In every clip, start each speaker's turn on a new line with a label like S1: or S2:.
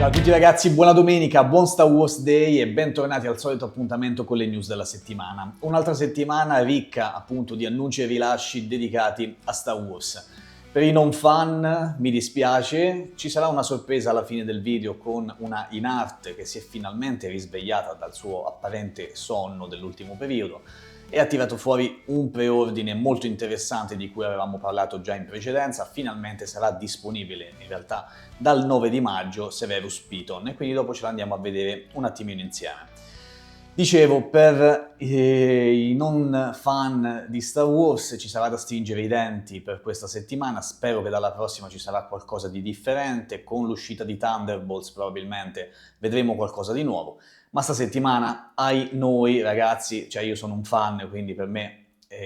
S1: Ciao a tutti ragazzi, buona domenica, buon Star Wars Day e bentornati al solito appuntamento con le news della settimana. Un'altra settimana ricca appunto di annunci e rilasci dedicati a Star Wars. Per i non fan, mi dispiace, ci sarà una sorpresa alla fine del video con una in-art che si è finalmente risvegliata dal suo apparente sonno dell'ultimo periodo e ha tirato fuori un preordine molto interessante di cui avevamo parlato già in precedenza. Finalmente sarà disponibile in realtà dal 9 di maggio Severus Piton e quindi dopo ce l'andiamo a vedere un attimino insieme. Dicevo, per i non fan di Star Wars ci sarà da stringere i denti per questa settimana, spero che dalla prossima ci sarà qualcosa di differente, con l'uscita di Thunderbolts probabilmente vedremo qualcosa di nuovo, ma sta settimana, ai noi ragazzi, cioè io sono un fan, quindi per me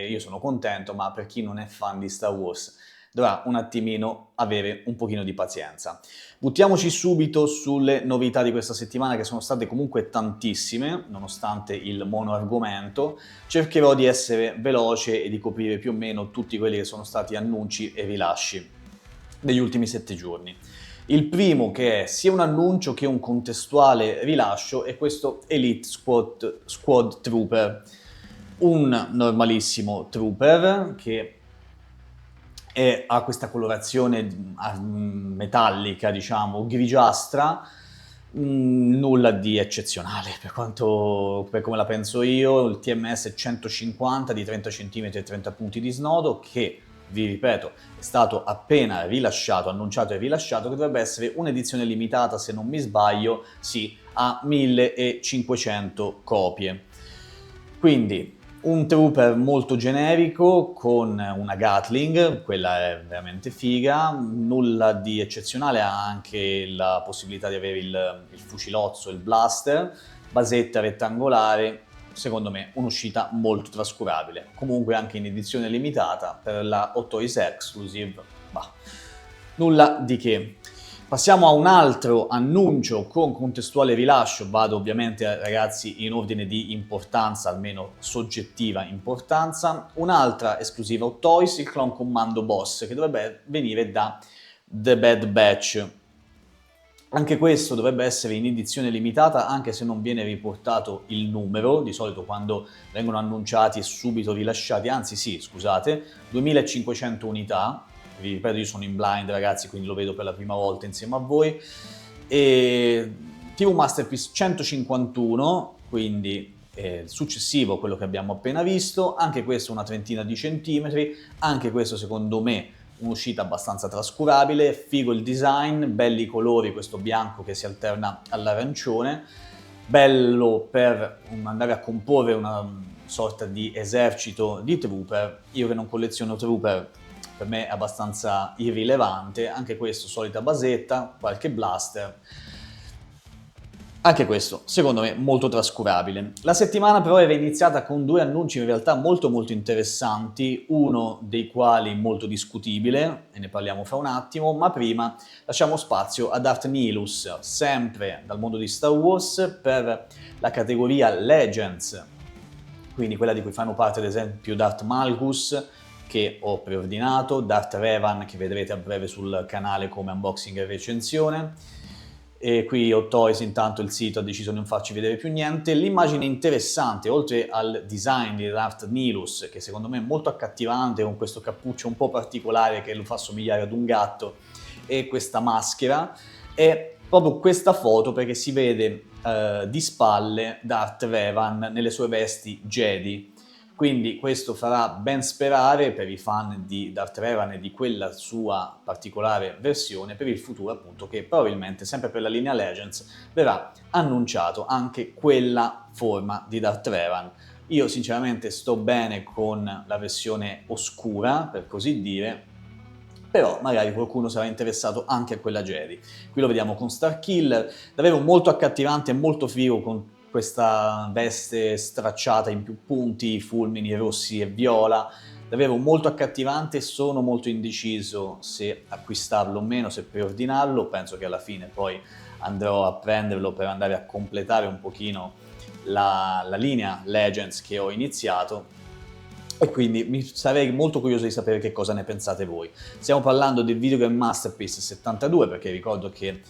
S1: io sono contento, ma per chi non è fan di Star Wars dovrà un attimino avere un pochino di pazienza. Buttiamoci subito sulle novità di questa settimana, che sono state comunque tantissime, nonostante il monoargomento. Cercherò di essere veloce e di coprire più o meno tutti quelli che sono stati annunci e rilasci degli ultimi 7 giorni. Il primo, che è sia un annuncio che un contestuale rilascio, è questo Elite Squad Trooper. Un normalissimo trooper che ha questa colorazione metallica, diciamo, grigiastra, nulla di eccezionale per come la penso io. Il TMS è 150 di 30 cm e 30 punti di snodo, che, vi ripeto, è stato appena rilasciato, annunciato e rilasciato, che dovrebbe essere un'edizione limitata, se non mi sbaglio, sì, a 1500 copie. Quindi un trooper molto generico con una Gatling, quella è veramente figa, nulla di eccezionale, ha anche la possibilità di avere il fucilozzo, il blaster, basetta rettangolare, secondo me un'uscita molto trascurabile. Comunque anche in edizione limitata per la Hot Toys Exclusive, bah, nulla di che. Passiamo a un altro annuncio con contestuale rilascio, vado ovviamente ragazzi in ordine di importanza, almeno soggettiva importanza. Un'altra esclusiva Hot Toys, il Clone Commando Boss, che dovrebbe venire da The Bad Batch. Anche questo dovrebbe essere in edizione limitata, anche se non viene riportato il numero. Di solito quando vengono annunciati e subito rilasciati, anzi sì, scusate, 2500 unità. Vi ripeto, io sono in blind ragazzi, quindi lo vedo per la prima volta insieme a voi. E TV Masterpiece 151, quindi successivo a quello che abbiamo appena visto. Anche questo una trentina di centimetri, anche questo secondo me un'uscita abbastanza trascurabile. Figo il design, belli i colori, questo bianco che si alterna all'arancione, bello per andare a comporre una sorta di esercito di trooper. Io che non colleziono trooper, per me è abbastanza irrilevante. Anche questo, solita basetta, qualche blaster. Anche questo, secondo me, molto trascurabile. La settimana però era iniziata con due annunci in realtà molto interessanti, uno dei quali molto discutibile, e ne parliamo fra un attimo, ma prima lasciamo spazio a Darth Nihilus, sempre dal mondo di Star Wars, per la categoria Legends, quindi quella di cui fanno parte ad esempio Darth Malgus, che ho preordinato, Darth Revan, che vedrete a breve sul canale come unboxing e recensione. E qui Hot Toys, intanto il sito ha deciso di non farci vedere più niente. L'immagine interessante, oltre al design di Darth Nihilus, che secondo me è molto accattivante, con questo cappuccio un po' particolare che lo fa somigliare ad un gatto, e questa maschera, è proprio questa foto, perché si vede di spalle Darth Revan nelle sue vesti Jedi. Quindi questo farà ben sperare per i fan di Darth Revan e di quella sua particolare versione per il futuro, appunto, che probabilmente sempre per la linea Legends verrà annunciato anche quella forma di Darth Revan. Io sinceramente sto bene con la versione oscura, per così dire, però magari qualcuno sarà interessato anche a quella Jedi. Qui lo vediamo con Starkiller, davvero molto accattivante e molto figo, con questa veste stracciata in più punti, fulmini rossi e viola, davvero molto accattivante. Sono molto indeciso se acquistarlo o meno, se preordinarlo. Penso che alla fine poi andrò a prenderlo per andare a completare un pochino la linea Legends che ho iniziato, e quindi mi sarei molto curioso di sapere che cosa ne pensate voi. Stiamo parlando del Video Game Masterpiece 72, perché ricordo che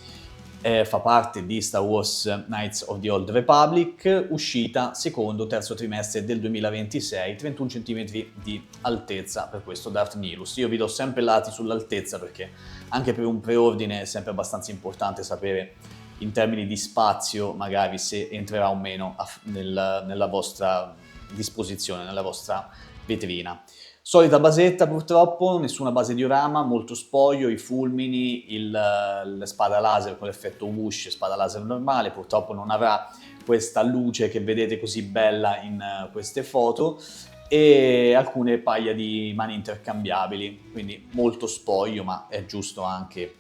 S1: fa parte di Star Wars Knights of the Old Republic, uscita secondo-terzo trimestre del 2026, 31 cm di altezza per questo Darth Nihilus. Io vi do sempre lati sull'altezza perché anche per un preordine è sempre abbastanza importante sapere in termini di spazio magari se entrerà o meno nella vostra disposizione, nella vostra vetrina. Solita basetta purtroppo, nessuna base diorama, molto spoglio, i fulmini, la spada laser con l'effetto whoosh, spada laser normale, purtroppo non avrà questa luce che vedete così bella in queste foto, e alcune paia di mani intercambiabili, quindi molto spoglio, ma è giusto anche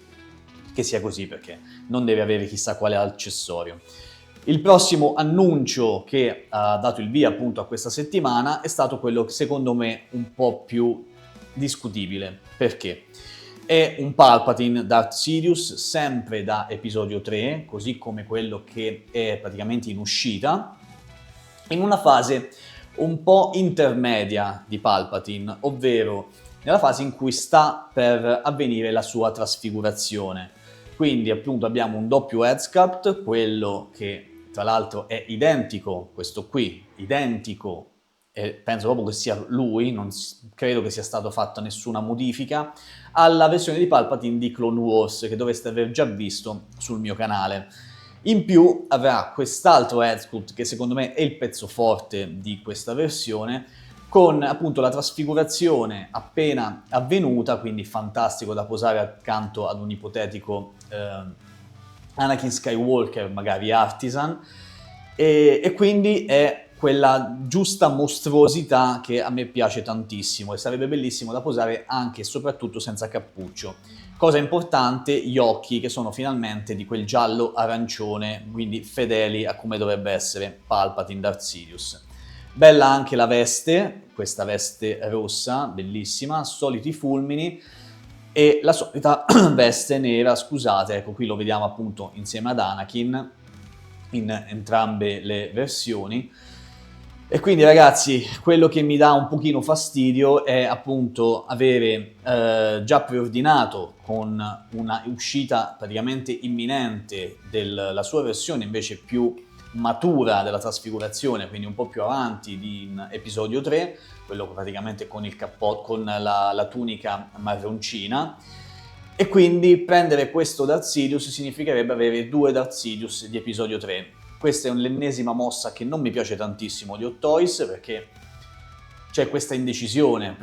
S1: che sia così perché non deve avere chissà quale accessorio. Il prossimo annuncio che ha dato il via appunto a questa settimana è stato quello secondo me un po' più discutibile. Perché? È un Palpatine Darth Sidious, sempre da episodio 3, così come quello che è praticamente in uscita, in una fase un po' intermedia di Palpatine, ovvero nella fase in cui sta per avvenire la sua trasfigurazione. Quindi appunto abbiamo un doppio head sculpt, quello che tra l'altro è identico, questo qui, identico, e penso proprio che sia lui, non credo che sia stata fatta nessuna modifica, alla versione di Palpatine di Clone Wars, che dovreste aver già visto sul mio canale. In più avrà quest'altro head sculpt, che secondo me è il pezzo forte di questa versione, con appunto la trasfigurazione appena avvenuta, quindi fantastico da posare accanto ad un ipotetico Anakin Skywalker, magari artisan, e quindi è quella giusta mostruosità che a me piace tantissimo e sarebbe bellissimo da posare anche e soprattutto senza cappuccio. Cosa importante, gli occhi che sono finalmente di quel giallo arancione, quindi fedeli a come dovrebbe essere Palpatine Darth Sidious. Bella anche la veste, questa veste rossa, bellissima, soliti fulmini, e la solita veste nera, scusate, ecco qui lo vediamo appunto insieme ad Anakin in entrambe le versioni. E quindi ragazzi, quello che mi dà un pochino fastidio è appunto avere già preordinato con una uscita praticamente imminente della sua versione invece più matura della trasfigurazione, quindi un po' più avanti in episodio 3, quello praticamente con il cappotto, con la tunica marroncina, e quindi prendere questo Darth Sidious significherebbe avere due Darth Sidious di episodio 3. Questa è l'ennesima mossa che non mi piace tantissimo di Hot Toys, perché c'è questa indecisione,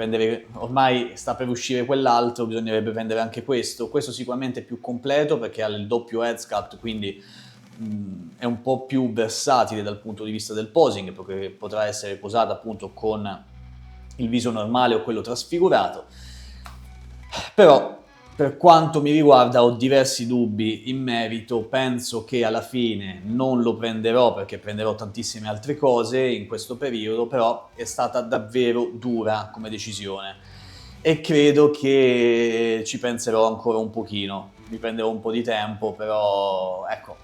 S1: ormai sta per uscire quell'altro, bisognerebbe prendere anche questo. Questo sicuramente è più completo perché ha il doppio head sculpt, quindi è un po' più versatile dal punto di vista del posing, perché potrà essere posata appunto con il viso normale o quello trasfigurato. Però per quanto mi riguarda ho diversi dubbi in merito, penso che alla fine non lo prenderò perché prenderò tantissime altre cose in questo periodo, però è stata davvero dura come decisione e credo che ci penserò ancora un pochino, mi prenderò un po' di tempo, però ecco,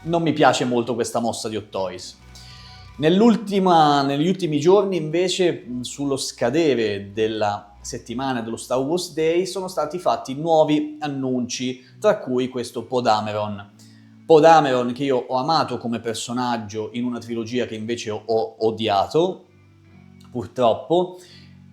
S1: non mi piace molto questa mossa di Hot Toys. Negli ultimi giorni invece, sullo scadere della settimana dello Star Wars Day, sono stati fatti nuovi annunci, tra cui questo Poe Dameron. Poe Dameron che io ho amato come personaggio in una trilogia che invece ho odiato, purtroppo,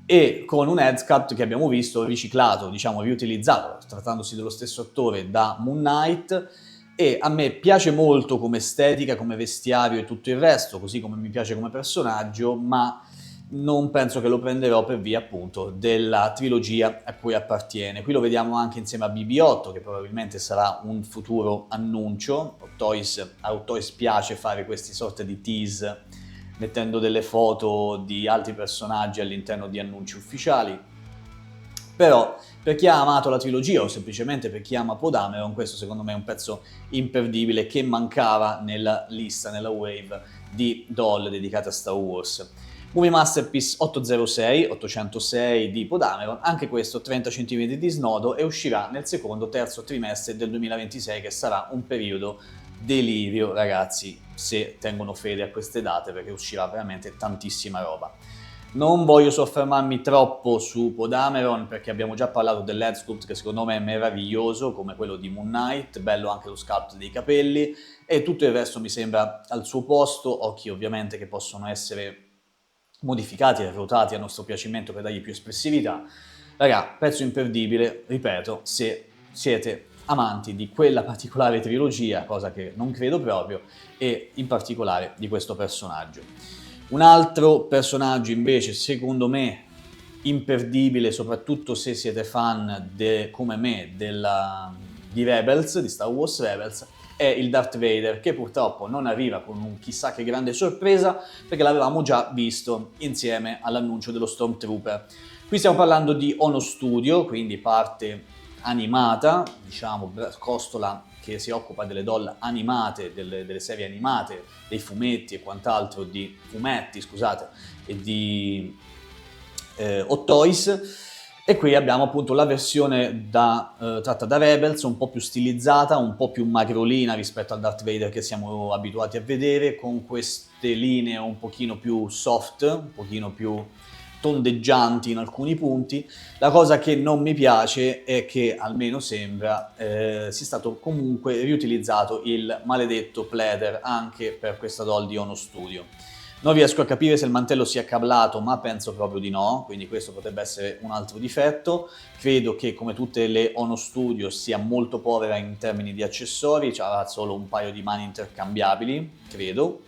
S1: e con un head sculpt che abbiamo visto riciclato, diciamo riutilizzato, trattandosi dello stesso attore da Moon Knight, e a me piace molto come estetica, come vestiario e tutto il resto, così come mi piace come personaggio, ma non penso che lo prenderò per via appunto della trilogia a cui appartiene. Qui lo vediamo anche insieme a BB-8, che probabilmente sarà un futuro annuncio. A Hot Toys piace fare queste sorte di tease mettendo delle foto di altri personaggi all'interno di annunci ufficiali. Però per chi ha amato la trilogia o semplicemente per chi ama Poe Dameron, questo secondo me è un pezzo imperdibile che mancava nella lista, nella wave di doll dedicate a Star Wars. Movie Masterpiece 806 di Poe Dameron, anche questo 30 cm di snodo, e uscirà nel secondo-terzo trimestre del 2026, che sarà un periodo delirio, ragazzi, se tengono fede a queste date, perché uscirà veramente tantissima roba. Non voglio soffermarmi troppo su Podameron perché abbiamo già parlato dell'head sculpt che secondo me è meraviglioso, come quello di Moon Knight, bello anche lo sculpt dei capelli, e tutto il resto mi sembra al suo posto, occhi ovviamente che possono essere modificati e ruotati a nostro piacimento per dargli più espressività. Raga, pezzo imperdibile, ripeto, se siete amanti di quella particolare trilogia, cosa che non credo proprio, e in particolare di questo personaggio. Un altro personaggio invece, secondo me, imperdibile, soprattutto se siete fan come me di Rebels, di Star Wars Rebels, è il Darth Vader, che purtroppo non arriva con un chissà che grande sorpresa, perché l'avevamo già visto insieme all'annuncio dello Stormtrooper. Qui stiamo parlando di Ono Studio, quindi parte animata, diciamo costola che si occupa delle doll animate, delle serie animate, dei fumetti e quant'altro, di fumetti, scusate, e di Hot Toys. E qui abbiamo appunto la versione tratta da Rebels, un po' più stilizzata, un po' più magrolina rispetto al Darth Vader che siamo abituati a vedere, con queste linee un pochino più soft, un pochino più tondeggianti in alcuni punti. La cosa che non mi piace è che, almeno sembra, sia stato comunque riutilizzato il maledetto pleather anche per questa doll di Ono Studio. Non riesco a capire se il mantello sia cablato, ma penso proprio di no, quindi questo potrebbe essere un altro difetto. Credo che, come tutte le Ono Studio, sia molto povera in termini di accessori, ha solo un paio di mani intercambiabili, credo,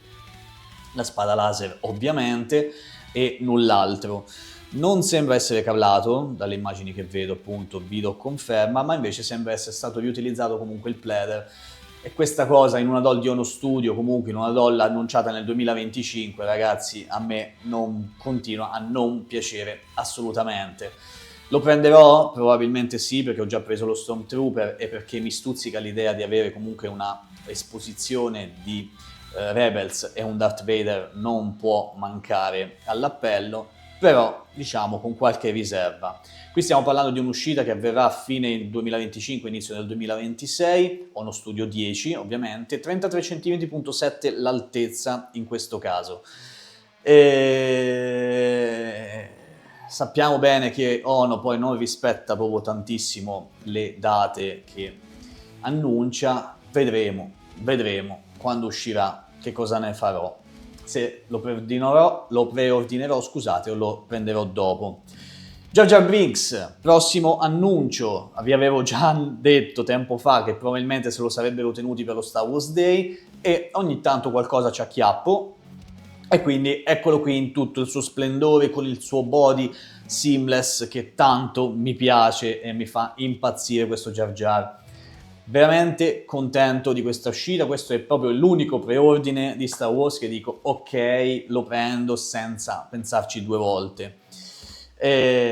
S1: la spada laser ovviamente, e null'altro. Non sembra essere cablato, dalle immagini che vedo appunto vi do conferma, ma invece sembra essere stato riutilizzato comunque il pleather. E questa cosa in una doll di Ono Studio, comunque in una doll annunciata nel 2025, ragazzi, a me continua a non piacere assolutamente. Lo prenderò? Probabilmente sì, perché ho già preso lo Stormtrooper e perché mi stuzzica l'idea di avere comunque una esposizione di Rebels e un Darth Vader non può mancare all'appello, però diciamo con qualche riserva. Qui stiamo parlando di un'uscita che avverrà a fine 2025, inizio del 2026, Ono Studio 10 ovviamente, 33 cm.7 l'altezza in questo caso. Sappiamo bene che Ono poi non rispetta proprio tantissimo le date che annuncia, vedremo quando uscirà che cosa ne farò, se lo preordinerò, scusate, o lo prenderò dopo. Jar Jar Binks, prossimo annuncio, vi avevo già detto tempo fa che probabilmente se lo sarebbero tenuti per lo Star Wars Day e ogni tanto qualcosa ci acchiappo e quindi eccolo qui in tutto il suo splendore con il suo body seamless che tanto mi piace e mi fa impazzire questo Jar Jar. Veramente contento di questa uscita, questo è proprio l'unico preordine di Star Wars che dico ok, lo prendo senza pensarci due volte.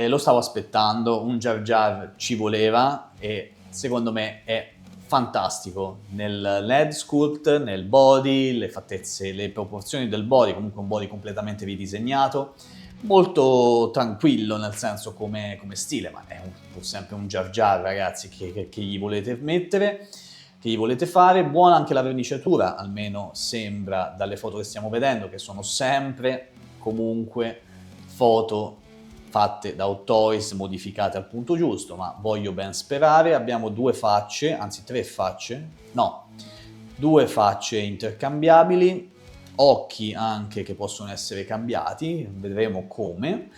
S1: Lo stavo aspettando, un Jar Jar ci voleva e secondo me è fantastico nel head sculpt, nel body, le fattezze, le proporzioni del body, comunque un body completamente ridisegnato, molto tranquillo nel senso come stile, ma è pur sempre un Jar Jar, ragazzi, che gli volete mettere, che gli volete fare. Buona anche la verniciatura, almeno sembra dalle foto che stiamo vedendo, che sono sempre comunque foto fatte da Hot Toys, modificate al punto giusto, ma voglio ben sperare. Abbiamo due facce intercambiabili, occhi anche che possono essere cambiati, vedremo come.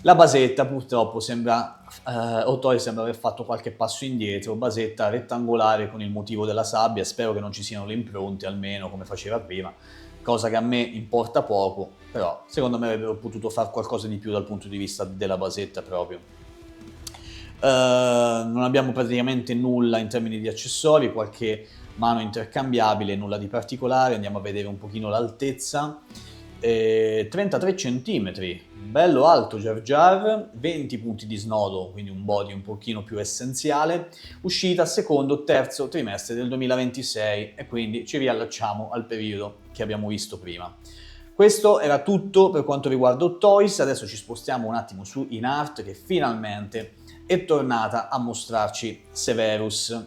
S1: La basetta purtroppo Hot Toys sembra aver fatto qualche passo indietro, basetta rettangolare con il motivo della sabbia, spero che non ci siano le impronte almeno come faceva prima, cosa che a me importa poco, però secondo me avrebbero potuto fare qualcosa di più dal punto di vista della basetta proprio. Non abbiamo praticamente nulla in termini di accessori, qualche mano intercambiabile, nulla di particolare. Andiamo a vedere un pochino l'altezza. 33 cm, bello alto Jar Jar, 20 punti di snodo, quindi un body un pochino più essenziale, uscita secondo-terzo trimestre del 2026 e quindi ci riallacciamo al periodo che abbiamo visto prima. Questo era tutto per quanto riguarda Hot Toys, adesso ci spostiamo un attimo su InArt che finalmente è tornata a mostrarci Severus.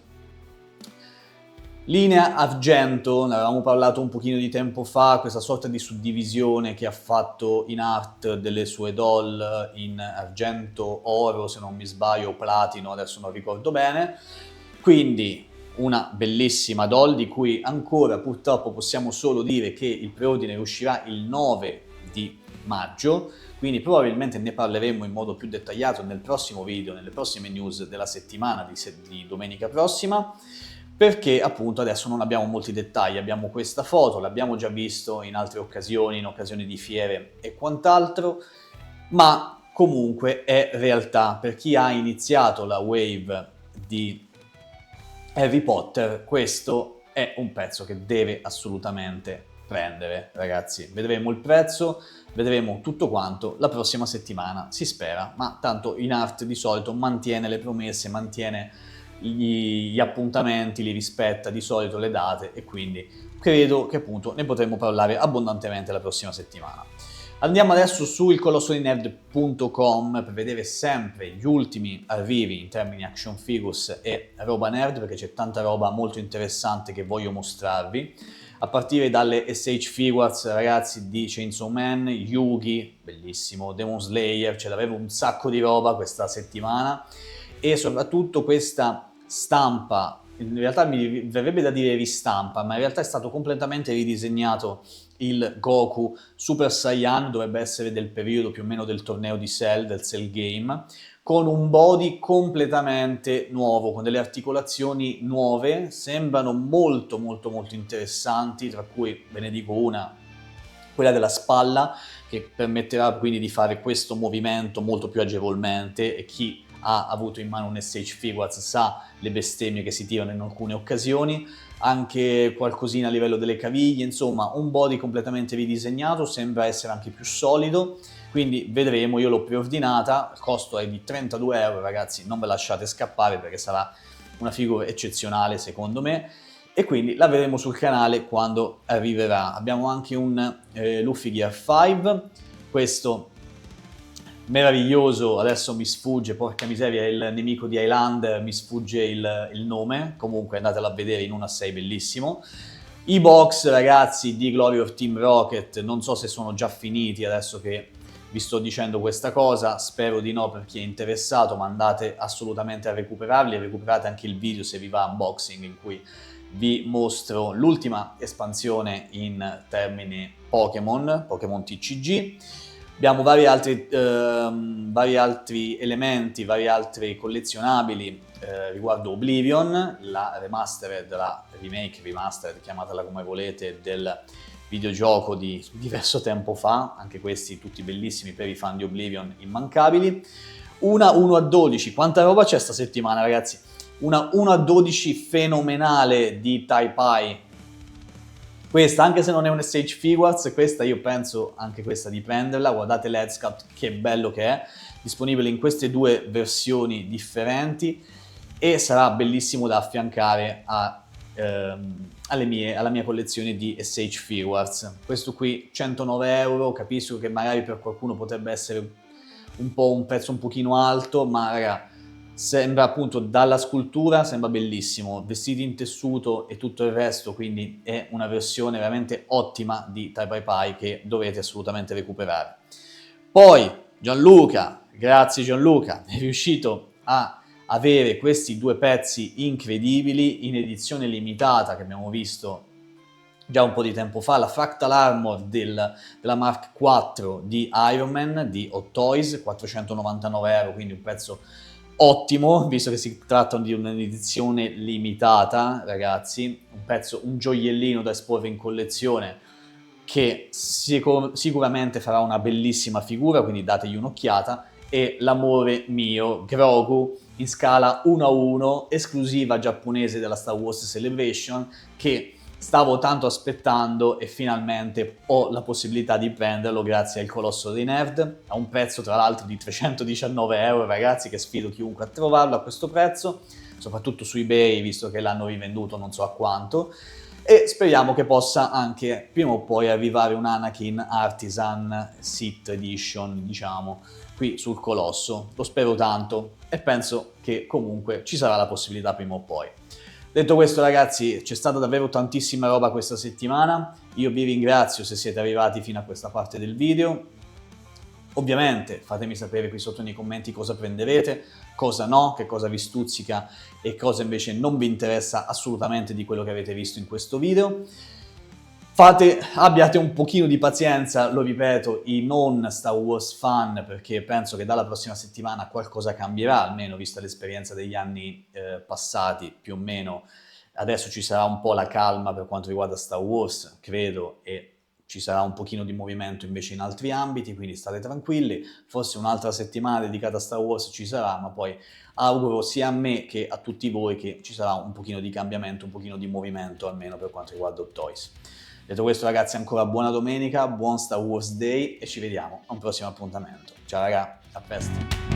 S1: Linea Argento, ne avevamo parlato un pochino di tempo fa, questa sorta di suddivisione che ha fatto in art delle sue doll in argento, oro, se non mi sbaglio, o platino, adesso non ricordo bene. Quindi una bellissima doll di cui ancora purtroppo possiamo solo dire che il preordine uscirà il 9 di maggio, quindi probabilmente ne parleremo in modo più dettagliato nel prossimo video, nelle prossime news della settimana di domenica prossima, perché appunto adesso non abbiamo molti dettagli, abbiamo questa foto, l'abbiamo già visto in altre occasioni, in occasioni di fiere e quant'altro, ma comunque è realtà. Per chi ha iniziato la wave di Harry Potter, questo è un pezzo che deve assolutamente prendere, ragazzi. Vedremo il prezzo, vedremo tutto quanto la prossima settimana, si spera, ma tanto in art di solito mantiene le promesse, mantiene gli appuntamenti, li rispetta di solito le date, e quindi credo che appunto ne potremo parlare abbondantemente la prossima settimana. Andiamo adesso su ilcolossodinerd.com per vedere sempre gli ultimi arrivi in termini action figures e roba nerd, perché c'è tanta roba molto interessante che voglio mostrarvi, a partire dalle SH Figures, ragazzi, di Chainsaw Man, Yugi, bellissimo, Demon Slayer, ce l'avevo un sacco di roba questa settimana, e soprattutto questa stampa, in realtà mi verrebbe da dire ristampa, ma in realtà è stato completamente ridisegnato il Goku Super Saiyan, dovrebbe essere del periodo più o meno del torneo di Cell, del Cell Game, con un body completamente nuovo, con delle articolazioni nuove, sembrano molto molto molto interessanti, tra cui ve ne dico una, quella della spalla, che permetterà quindi di fare questo movimento molto più agevolmente, e chi ha avuto in mano un SH Figures sa le bestemmie che si tirano in alcune occasioni, anche qualcosina a livello delle caviglie, insomma un body completamente ridisegnato, sembra essere anche più solido, quindi vedremo. Io l'ho preordinata, il costo è di 32 euro, ragazzi, non ve lasciate scappare perché sarà una figura eccezionale secondo me, e quindi la vedremo sul canale quando arriverà. Abbiamo anche un Luffy Gear 5, questo meraviglioso, adesso mi sfugge, porca miseria, il nemico di Highlander, mi sfugge il nome, comunque andatelo a vedere in 1-6, bellissimo. I box, ragazzi, di Glory of Team Rocket, non so se sono già finiti adesso che vi sto dicendo questa cosa, spero di no per chi è interessato, ma andate assolutamente a recuperarli, e recuperate anche il video se vi va unboxing, in cui vi mostro l'ultima espansione in termini Pokémon TCG. Abbiamo vari altri elementi, vari altri collezionabili riguardo Oblivion, la remastered, la remake remastered, chiamatela come volete, del videogioco di diverso tempo fa, anche questi tutti bellissimi per i fan di Oblivion, immancabili. Una 1/12, quanta roba c'è sta settimana, ragazzi? Una 1/12 fenomenale di Tai-Pai. Questa, anche se non è un SH Figures, questa io penso anche questa di prenderla. Guardate l'Head Sculpt, che bello che è, disponibile in queste due versioni differenti, e sarà bellissimo da affiancare alla mia collezione di SH Figures. Questo qui 109 euro, capisco che magari per qualcuno potrebbe essere un po' un prezzo un pochino alto, ma raga, sembra appunto, dalla scultura sembra bellissimo, vestiti in tessuto e tutto il resto, quindi è una versione veramente ottima di Tai-Pai che dovete assolutamente recuperare. Poi Gianluca, grazie Gianluca, è riuscito a avere questi due pezzi incredibili in edizione limitata che abbiamo visto già un po' di tempo fa, la Fractal Armor della Mark IV di Iron Man di Hot Toys, 499 euro, quindi un prezzo ottimo, visto che si tratta di un'edizione limitata, ragazzi, un gioiellino da esporre in collezione che sicuramente farà una bellissima figura, quindi dategli un'occhiata. E l'amore mio, Grogu, in scala 1:1, esclusiva giapponese della Star Wars Celebration, che stavo tanto aspettando e finalmente ho la possibilità di prenderlo grazie al Colosso dei Nerd, a un prezzo tra l'altro di 319 euro, ragazzi, che sfido chiunque a trovarlo a questo prezzo, soprattutto su eBay, visto che l'hanno rivenduto non so a quanto, e speriamo che possa anche prima o poi arrivare un Anakin Artisan Sith Edition, diciamo, qui sul Colosso. Lo spero tanto e penso che comunque ci sarà la possibilità prima o poi. Detto questo ragazzi, c'è stata davvero tantissima roba questa settimana, io vi ringrazio se siete arrivati fino a questa parte del video. Ovviamente fatemi sapere qui sotto nei commenti cosa prenderete, cosa no, che cosa vi stuzzica e cosa invece non vi interessa assolutamente di quello che avete visto in questo video. Abbiate un pochino di pazienza, lo ripeto, i non Star Wars fan, perché penso che dalla prossima settimana qualcosa cambierà, almeno vista l'esperienza degli anni passati, più o meno. Adesso ci sarà un po' la calma per quanto riguarda Star Wars, credo, e ci sarà un pochino di movimento invece in altri ambiti, quindi state tranquilli, forse un'altra settimana dedicata a Star Wars ci sarà, ma poi auguro sia a me che a tutti voi che ci sarà un pochino di cambiamento, un pochino di movimento, almeno per quanto riguarda Hot Toys. Detto questo ragazzi, ancora buona domenica, buon Star Wars Day e ci vediamo a un prossimo appuntamento. Ciao raga, a presto!